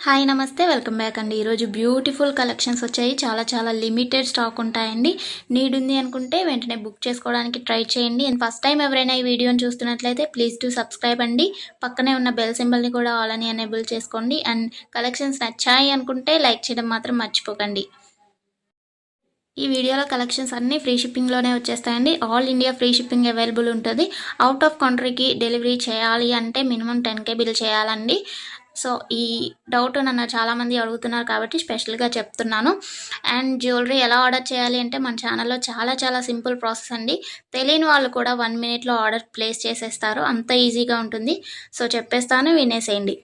Hi నమస్తే welcome back అండి. ఈరోజు బ్యూటిఫుల్ కలెక్షన్స్ వచ్చాయి. చాలా లిమిటెడ్ స్టాక్ ఉంటాయండి. నీడ్ ఉంది అనుకుంటే వెంటనే బుక్ చేసుకోవడానికి ట్రై చేయండి. అండ్ ఫస్ట్ టైం ఎవరైనా ఈ వీడియోని చూస్తున్నట్లయితే ప్లీజ్ టు సబ్స్క్రైబ్ అండి. పక్కనే ఉన్న బెల్ సింబల్ని కూడా ఆల్ అని ఎనేబుల్ చేసుకోండి. అండ్ కలెక్షన్స్ నచ్చాయి అనుకుంటే లైక్ చేయడం మాత్రం మర్చిపోకండి. ఈ వీడియోలో కలెక్షన్స్ అన్నీ ఫ్రీ షిప్పింగ్లోనే వచ్చేస్తాయండి. All India free shipping available ఉంటుంది. అవుట్ ఆఫ్ కంట్రీకి డెలివరీ చేయాలి అంటే మినిమం 10K బిల్ చేయాలండి. సో ఈ డౌట్ నన్ను చాలామంది అడుగుతున్నారు కాబట్టి స్పెషల్గా చెప్తున్నాను. అండ్ జ్యువెలరీ ఎలా ఆర్డర్ చేయాలి అంటే మన ఛానల్లో చాలా సింపుల్ ప్రాసెస్ అండి. తెలియని వాళ్ళు కూడా 1 మినిట్లో ఆర్డర్ ప్లేస్ చేసేస్తారు. అంత ఈజీగా ఉంటుంది. సో చెప్పేస్తాను, వినేసేయండి.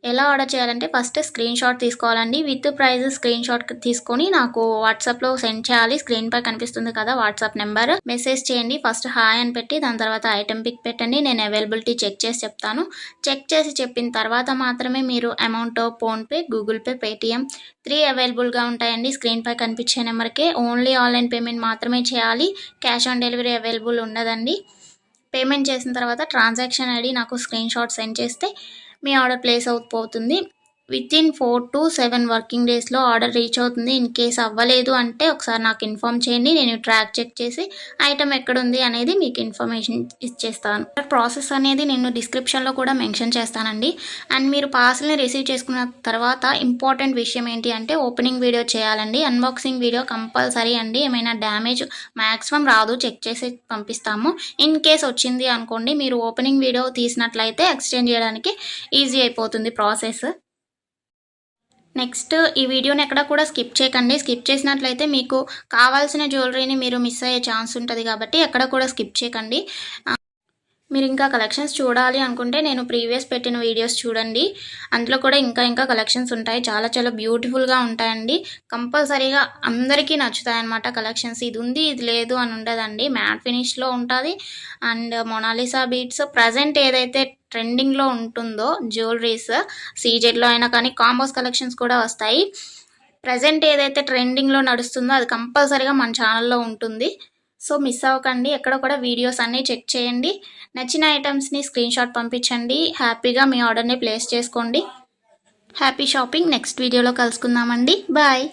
ఎలా ఆర్డర్ చేయాలంటే ఫస్ట్ స్క్రీన్ షాట్ తీసుకోవాలండి. విత్ ప్రైస్ స్క్రీన్ షాట్ తీసుకొని నాకు వాట్సాప్లో సెండ్ చేయాలి. స్క్రీన్ పై కనిపిస్తుంది కదా వాట్సాప్ నెంబర్, మెసేజ్ చేయండి. ఫస్ట్ హాయ్ అని పెట్టి దాని తర్వాత ఐటెం పిక్ పెట్టండి. నేను అవైలబిలిటీ చెక్ చేసి చెప్తాను. చెక్ చేసి చెప్పిన తర్వాత మాత్రమే మీరు amount PhonePe, Google pay, Paytm 3 అవైలబుల్గా ఉంటాయండి. స్క్రీన్ పై కనిపించే నెంబర్కే ఓన్లీ ఆన్లైన్ పేమెంట్ మాత్రమే చేయాలి. క్యాష్ ఆన్ డెలివరీ అవైలబుల్ ఉండదండి. పేమెంట్ చేసిన తర్వాత ట్రాన్సాక్షన్ ఐడి నాకు స్క్రీన్ షాట్ సెండ్ చేస్తే మీ ఆర్డర్ ప్లేస్ అవుతుంది. వితిన్ 4 to 7 వర్కింగ్ డేస్లో ఆర్డర్ రీచ్ అవుతుంది. ఇన్ కేస్ అవ్వలేదు అంటే ఒకసారి నాకు ఇన్ఫామ్ చేయండి. నేను ట్రాక్ చెక్ చేసి ఐటమ్ ఎక్కడుంది అనేది మీకు ఇన్ఫర్మేషన్ ఇచ్చేస్తాను. ప్రాసెస్ అనేది నేను డిస్క్రిప్షన్లో కూడా మెన్షన్ చేస్తానండి. అండ్ మీరు పార్సల్ని రిసీవ్ చేసుకున్న తర్వాత ఇంపార్టెంట్ విషయం ఏంటి అంటే ఓపెనింగ్ వీడియో చేయాలండి. అన్బాక్సింగ్ వీడియో కంపల్సరీ అండి. ఏమైనా డ్యామేజ్ మ్యాక్సిమం రాదు, చెక్ చేసి పంపిస్తాము. ఇన్ కేస్ వచ్చింది అనుకోండి, మీరు ఓపెనింగ్ వీడియో తీసినట్లయితే ఎక్స్చేంజ్ చేయడానికి ఈజీ అయిపోతుంది ప్రాసెస్. నెక్స్ట్ ఈ వీడియోని ఎక్కడ కూడా స్కిప్ చేయకండి. స్కిప్ చేసినట్లయితే మీకు కావాల్సిన జ్యువెలరీని మీరు మిస్ అయ్యే ఛాన్స్ ఉంటుంది కాబట్టి ఎక్కడ కూడా స్కిప్ చేయకండి. మీరు ఇంకా కలెక్షన్స్ చూడాలి అనుకుంటే నేను ప్రీవియస్ పెట్టిన వీడియోస్ చూడండి. అందులో కూడా ఇంకా కలెక్షన్స్ ఉంటాయి. చాలా బ్యూటిఫుల్గా ఉంటాయండి. కంపల్సరీగా అందరికీ నచ్చుతాయి అన్నమాట కలెక్షన్స్. ఇది ఉంది ఇది లేదు అని ఉండదండి. మ్యాట్ ఫినిష్లో ఉంటుంది. అండ్ మొనాలిసా బీట్స్ ప్రజెంట్ ఏదైతే ట్రెండింగ్లో ఉంటుందో జ్యువెలరీస్ సీజెడ్లో అయినా కానీ కాంబోస్ కలెక్షన్స్ కూడా వస్తాయి. ప్రజెంట్ ఏదైతే ట్రెండింగ్లో నడుస్తుందో అది కంపల్సరీగా మన ఛానల్లో ఉంటుంది. సో మిస్ అవ్వకండి. ఎక్కడ కూడా వీడియోస్ అన్నీ చెక్ చేయండి. నచ్చిన ఐటమ్స్ని స్క్రీన్ షాట్ పంపించండి. హ్యాపీగా మీ ఆర్డర్ని ప్లేస్ చేసుకోండి. Happy shopping. నెక్స్ట్ వీడియోలో కలుసుకుందామండి. బాయ్.